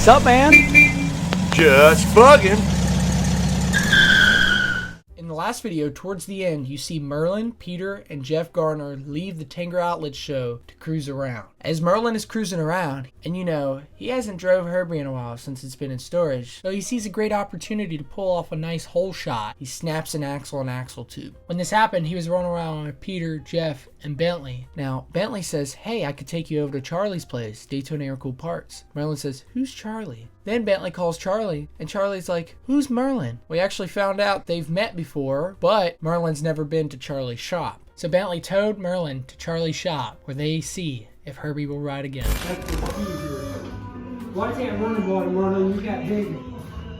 What's up, man? Just bugging. In the last video, towards the end, you see Merlin, Peter, and Jeff Garner leave the Tanger Outlets show to cruise around. As Merlin is cruising around, and you know, he hasn't drove Herbie in a while since it's been in storage, so he sees a great opportunity to pull off a nice hole shot. He snaps an axle and axle tube. When this happened, he was running around with Peter, Jeff, and Bentley. Now, Bentley says, hey, I could take you over to Charlie's place, Daytona Aircooled Parts. Merlin says, who's Charlie? Then Bentley calls Charlie, and Charlie's like, who's Merlin? We actually found out they've met before, but Merlin's never been to Charlie's shop. So Bentley towed Merlin to Charlie's shop, where they see if Herbie will ride again. Why can't running water, Merlin? You got big.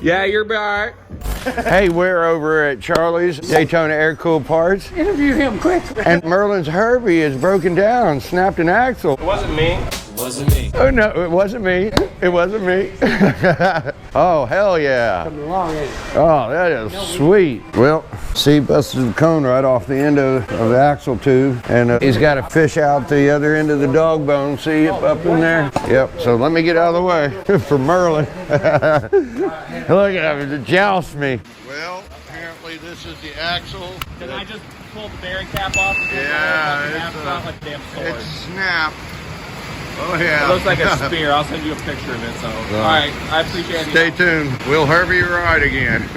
Yeah, you're back. Hey, we're over at Charlie's Daytona Aircooled Parts. Interview him quick. And Merlin's Herbie is broken down, snapped an axle. It wasn't me. It wasn't me. Oh no, it wasn't me. It wasn't me. Oh, hell yeah. Coming along, ain't it? Oh, that is sweet. Well, see, busted the cone right off the end of the axle tube. And he's got a fish out the other end of the dog bone. See it up in there? Yep, so let me get out of the way for Merlin. Look at him, joust me. Well, apparently this is the axle. Can I just pull the bearing cap off? Yeah, it's snapped. Oh yeah. It looks like a spear. I'll send you a picture of it. So, all right, I appreciate it. Stay tuned. Will Herbie ride again?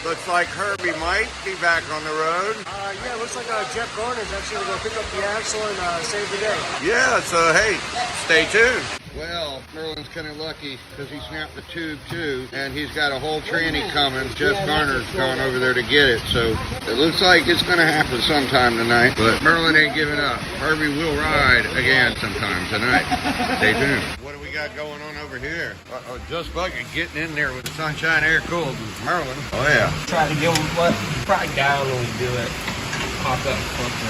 Looks like Herbie might be back on the road. Yeah, it looks like Jeff Garner's actually going to pick up the axle and save the day. Yeah, so hey, stay tuned. Well, Merlin's kind of lucky because he snapped the tube too, and he's got a whole tranny coming. Jeff Garner's gone over there to get it, so it looks like it's going to happen sometime tonight. But Merlin ain't giving up. Herbie will ride again sometime tonight. Stay tuned. What do we got going on over here? Just Buggin getting in there with Sunshine Air Cooled with Merlin. Oh yeah. Try to get him probably down when we do it. Pop up closer.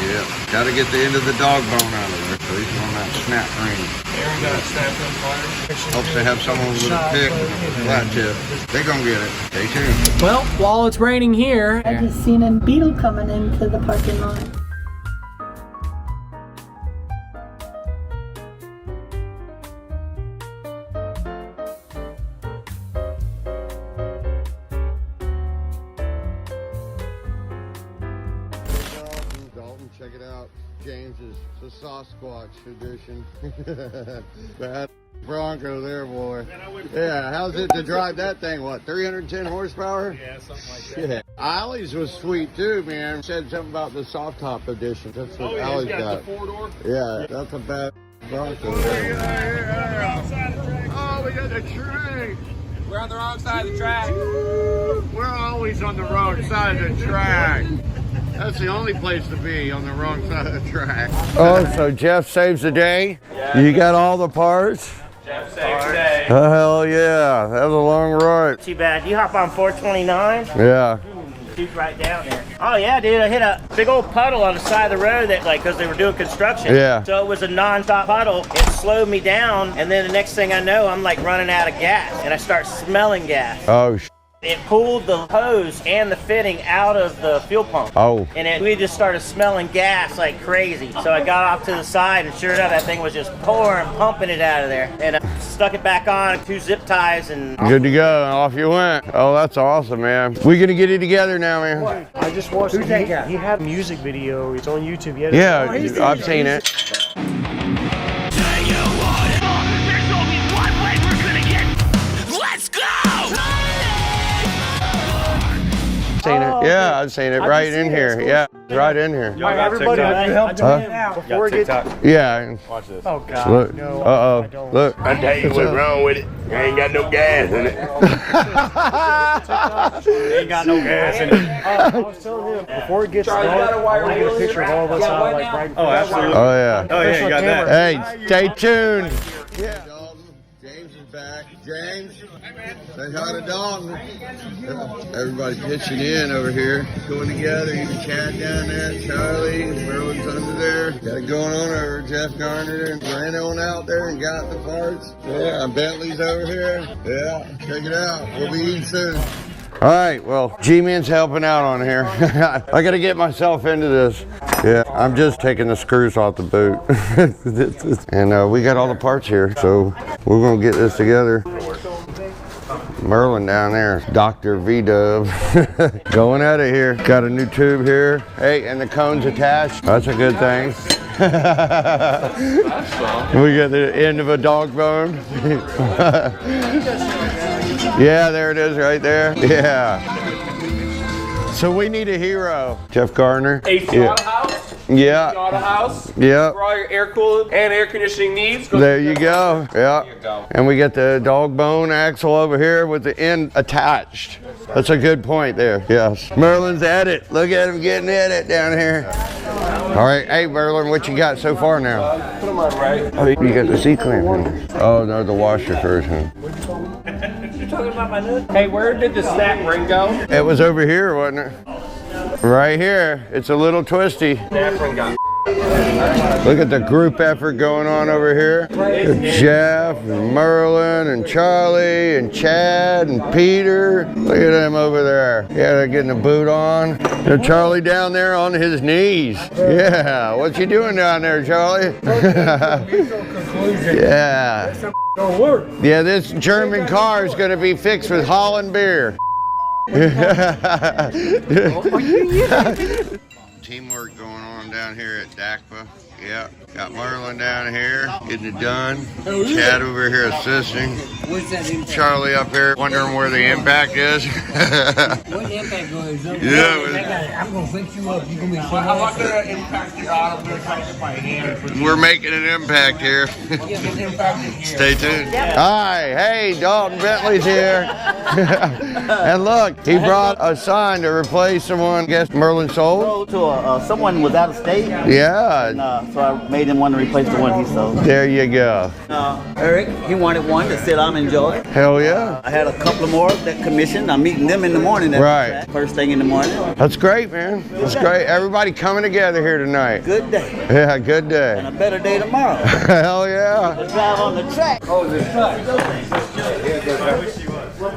Yeah. Got to get the end of the dog bone out of there, so he's on that snap ring. Aaron got snapped on fire. Hopes they have someone with a pick and a flat tip. They're gonna get it. Stay tuned. Well, while it's raining here, I just seen a beetle coming into the parking lot. Dalton, check it out. James's the Sasquatch edition. Bad Bronco there, boy. Yeah, how's it to drive that thing? What, 310 horsepower? Yeah, something like that. Shit. Ollie's was sweet too, man. Said something about the soft top edition. That's what Ollie's got. The 4-door? Yeah, that's a bad Bronco. Oh, we got the train. We're on the wrong side of the track. We're always on the wrong side of the track. That's the only place to be, on the wrong side of the track. Oh, so Jeff saves the day? Yeah. You got all the parts? Jeff saved the day. Oh, hell yeah. That was a long ride. Too bad. You hop on 429? Yeah. Dude's right down there. Oh yeah, dude, I hit a big old puddle on the side of the road that, like, because they were doing construction. Yeah. So it was a non-stop puddle. It slowed me down, and then the next thing I know, I'm like running out of gas, and I start smelling gas. Oh, It pulled the hose and the fitting out of the fuel pump. Oh. And we just started smelling gas like crazy. So I got off to the side, and sure enough, that thing was just pouring, pumping it out of there. And I stuck it back on, 2 zip ties, and good to go. Off you went. Oh, that's awesome, man. We gonna get it together now, man? What? I just watched it. He had a music video. It's on YouTube. Yeah, I've seen it. Seen it. Yeah, I've seen it right in here. Yeah, right in here. Everybody, help him out before it gets. Yeah. Watch this. Oh God. Look. No, Uh-oh. I don't. Look. I tell you what's wrong with it. You ain't got no gas in it. Ain't got no gas in it. I was telling him before it gets dark, I want to get a picture of all of us out like right. Oh, absolutely. Oh yeah. Oh yeah, you got that. Hey, stay tuned. Yeah. Dalton, James is back. James, say hi to Dalton. Everybody pitching in over here, going together. Even Chad down there, Charlie, Merlin's under there. Got it going on over. Jeff Garner and ran on out there and got the parts. Yeah, Bentley's over here. Yeah, check it out. We'll be eating soon. All right, well, G-Man's helping out on here. I got to get myself into this. Yeah, I'm just taking the screws off the boot. And we got all the parts here, so we're going to get this together. Merlin down there, Dr. V-Dub. Going out of here. Got a new tube here. Hey, and the cone's attached. That's a good thing. We got the end of a dog bone. Yeah, there it is right there. Yeah. So we need a hero. Jeff Garner. House. Yeah. House. Yeah. For all your air cooled and air conditioning needs. There you go. Yeah. There you go. And we got the dog bone axle over here with the end attached. That's a good point there. Yes. Merlin's at it. Look at him getting at it down here. All right. Hey, Merlin, what you got so far now? Put them on right. Oh, you got the C-clamp. Oh, no, the washer first. Huh? You talking about my nuts? Hey, where did the snap ring go? It was over here, wasn't it? Right here. It's a little twisty. Snap ring got. Look at the group effort going on over here. Jeff and Merlin and Charlie and Chad and Peter. Look at them over there. Yeah, they're getting a boot on. And Charlie down there on his knees. Yeah, what you doing down there, Charlie? Yeah. Yeah, this German car is going to be fixed with Holland beer. Teamwork going on down here at DACPA. Yeah, got Merlin down here getting it done. Chad over here assisting. Charlie up here wondering where the impact is. What impact goes up? Yeah, I'm gonna fix you up. You're gonna be I'm not gonna impact your auto. I'm gonna try to get my hand. we're making an impact here. Stay tuned. Hi, hey, Dalton Bentley's here. And look, he brought a sign to replace someone, I guess Merlin sold. To someone was out of state. Yeah, So I made him want to replace the one he sold. there you go. Eric, he wanted one that said I'm enjoying. Hell yeah. I had a couple of more that commissioned. I'm meeting them in the morning. Right. First thing in the morning. That's great, man. That's great. Everybody coming together here tonight. Good day. Yeah, good And day. a better day tomorrow. Hell yeah. Let's drive on the track.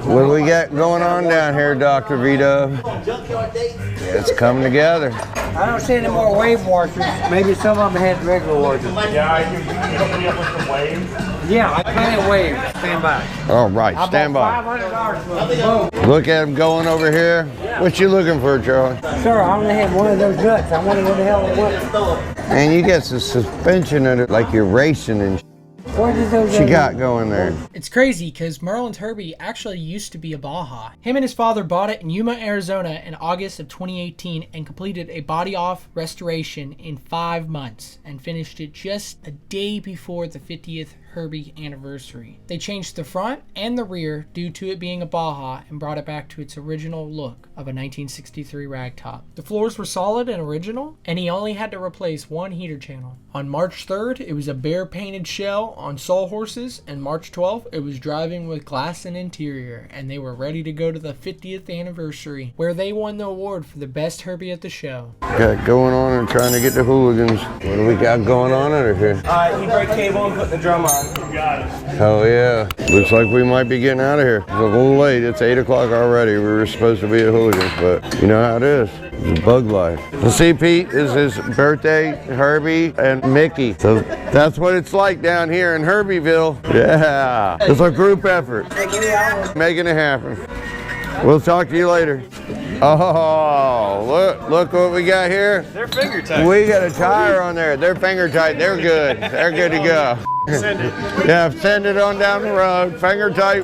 What do we got going on down here, Dr. Vito? Junkyard date. It's coming together. I don't see any more wave washers. Maybe some of them had regular washers. Yeah, I can hook me up with some waves. Yeah, I plenty of waves. Stand by. All right, stand by. $500 for them. Look at him going over here. What you looking for, Charlie? Sir, I only had one of those nuts. I wonder what the hell it was. And you got the suspension in it like you're racing and What did those you got going there. It's crazy because Merlin's Herbie actually used to be a Baja. Him and his father bought it in Yuma, Arizona in August of 2018 and completed a body-off restoration in 5 months and finished it just a day before the 50th Herbie anniversary. They changed the front and the rear due to it being a Baja and brought it back to its original look of a 1963 ragtop. The floors were solid and original, and he only had to replace one heater channel. On March 3rd, it was a bare painted shell on sawhorses, and March 12th, it was driving with glass and interior, and they were ready to go to the 50th anniversary, where they won the award for the best Herbie at the show. Got going on and trying to get the Houligans. What do we got going on under here? He break cable and put the drum on. Got it. Hell yeah. Looks like we might be getting out of here. It's a little late. It's 8 o'clock already. We were supposed to be at Houligans, but you know how it is. It's a bug life. The see, Pete, is his birthday, Herbie and Mickey. So that's what it's like down here in Herbieville. Yeah. It's a group effort. Making it happen. We'll talk to you later. Oh, look what we got here. They're finger tight. We got a tire on there. They're finger tight. They're good. They're good to go. Send it. Yeah, send it on down the road. Finger tight.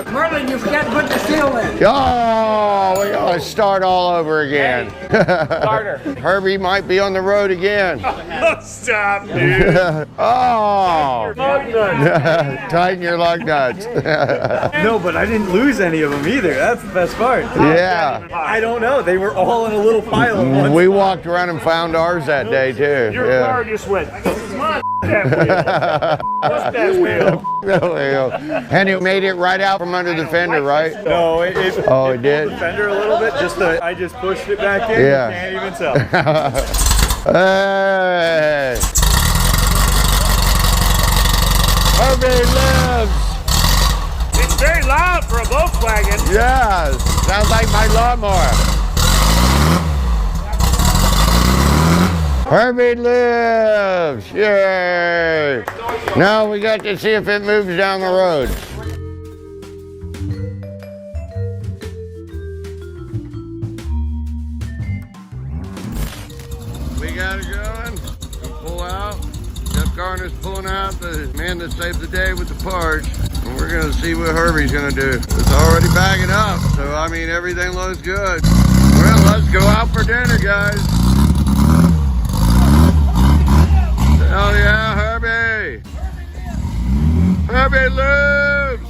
Merlin, you forgot to put the seal in. Oh, we gotta start all over again. Starter. Herbie might be on the road again. Stop, dude. Oh, tighten your lug nuts. No, but I didn't lose any of them either. That's the best part. Yeah, I don't know. They were all in a little pile at once. we walked around and found ours that day too. Your car just went. What's that wheel? And it made it right out from under the fender, right? No, it Oh, it did? the fender a little bit. I just pushed it back in. Yeah. Can't even tell. Hey! Herbie lives! It's very loud for a Volkswagen. Yeah, sounds like my lawnmower. Herbie lives! Yay! Now we got to see if it moves down the road. out. Jeff Garner's pulling out the man that saved the day with the parts. And we're gonna see what Herbie's gonna do. It's already bagging up, so I mean everything looks good. Well, let's go out for dinner, guys. Hell yeah, Herbie! Herbie lives!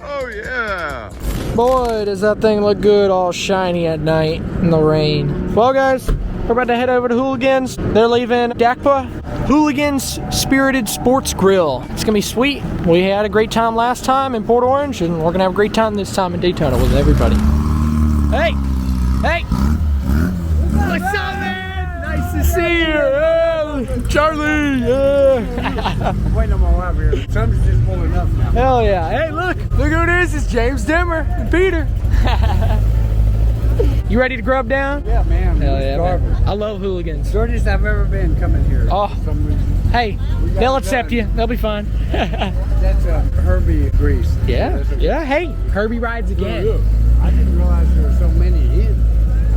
Oh yeah! Boy, does that thing look good all shiny at night in the rain. Well guys, we're about to head over to Houligans. They're leaving Dakpa. Houligans Spirited Sports Grill. It's gonna be sweet. We had a great time last time in Port Orange, and we're gonna have a great time this time in Daytona with everybody. Hey! Hey! What's up, man? Nice to see you! Charlie! Yeah! I'm waiting on my wife here. Something's just pulling up now. Hell yeah. Hey, look who this is. James Dimmer and Peter. You ready to grub down? Yeah, man. Hell yeah, man. I love Houligans. Shortest I've ever been coming here. Oh. For some reason. Hey, they'll accept you. They'll be fine. That's Herbie Grease. Yeah, yeah. Hey, Herbie Rides Again. I didn't realize there were so many in.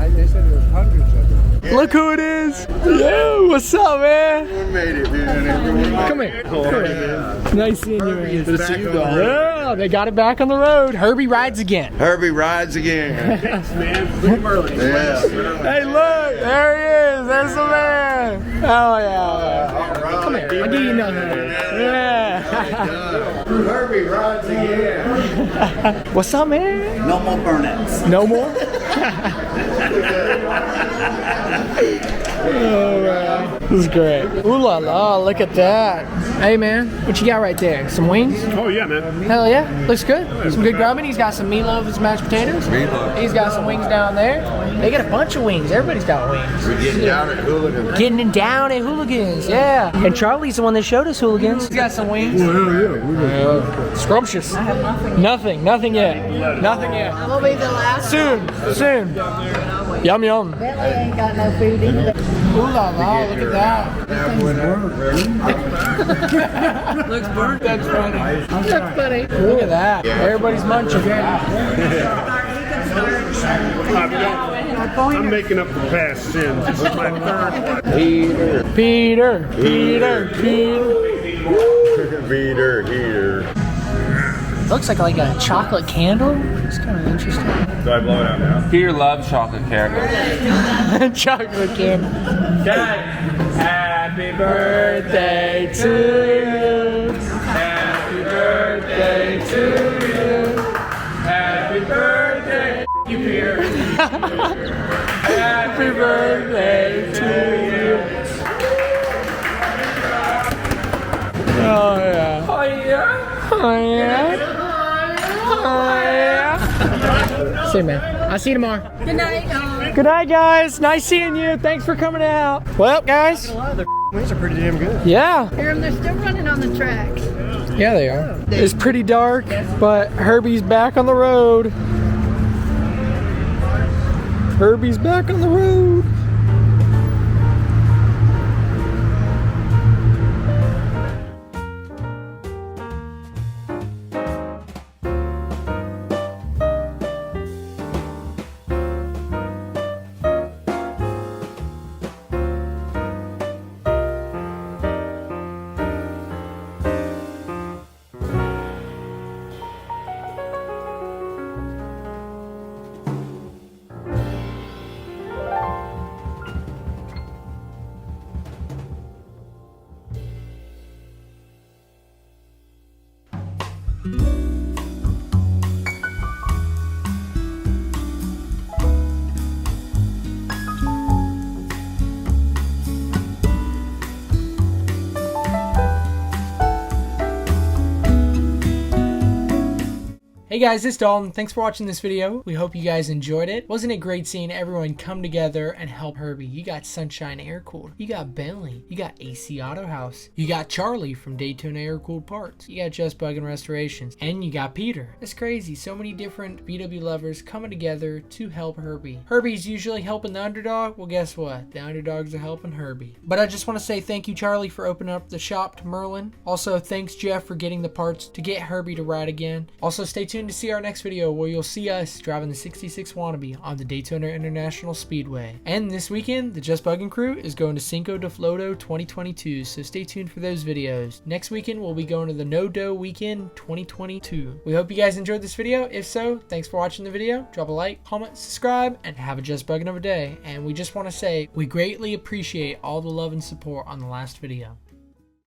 They said there was hundreds of them. Look who it is. Yo, what's up, man? We made it, man. Come here. It's nice seeing you, man. Good to see you, dog. Yeah, they got it back on the road. Herbie Rides Again. Herbie Rides Again. Thanks, man. Look at Merlin. Yeah. Hey, look. There he is. There's the man. Oh, yeah. Come here. I'll give you another. Yeah. Herbie Rides Again. What's up, man? No more burnouts. No more? Oh, man. This is great. Ooh la la, look at that. Hey, man, what you got right there? Some wings? Oh, yeah, man. Hell yeah, looks good. Some good grubbing. He's got some meatloaf and mashed potatoes. Meatloaf. He's got some wings down there. They got a bunch of wings. Everybody's got wings. We're getting down at Houligans. Getting it down at Houligans, yeah. And Charlie's the one that showed us Houligans. He's got some wings. Scrumptious. I have nothing. Nothing yet. Nothing yet. We'll be the last. Soon. Yum yum. Bentley ain't got no food either. Ooh la la, look at that. Looks burnt. That's funny. That's funny. Look at that. Everybody's munching. I'm making up for past sins. This is my third one. Peter. Heater. Looks like a chocolate candle. It's kind of interesting. Do I blow it out now? Peter loves chocolate candles. Chocolate candle. Happy birthday to you. Happy birthday to you. Happy birthday, you Peter. Happy birthday to you. Oh yeah. Oh yeah. Oh yeah. See you, man. I'll see you tomorrow. Good night. Good night, guys. Nice seeing you. Thanks for coming out. Well, guys. Wings are pretty damn good. Yeah. They're still running on the tracks. Yeah, they are. It's pretty dark, but Herbie's back on the road. Herbie's back on the road. Hey guys, it's Dalton. Thanks for watching this video. We hope you guys enjoyed it. Wasn't it great seeing everyone come together and help Herbie? You got Sunshine Aircooled. You got Bentley. You got AC Auto House. You got Charlie from Daytona Aircooled Parts. You got Just Buggin Restorations. And you got Peter. It's crazy. So many different VW lovers coming together to help Herbie. Herbie's usually helping the underdog. Well, guess what? The underdogs are helping Herbie. But I just want to say thank you, Charlie, for opening up the shop to Merlin. Also, thanks, Jeff, for getting the parts to get Herbie to ride again. Also, stay tuned tuned to see our next video where you'll see us driving the 66 Wannabe on the Daytona International Speedway. And this weekend, the Just Buggin crew is going to Cinco de Floto 2022, so stay tuned for those videos. Next weekend, we'll be going to the No Dough Weekend 2022. We hope you guys enjoyed this video. If so, thanks for watching the video. Drop a like, comment, subscribe, and have a Just Buggin of a day. And we just want to say we greatly appreciate all the love and support on the last video.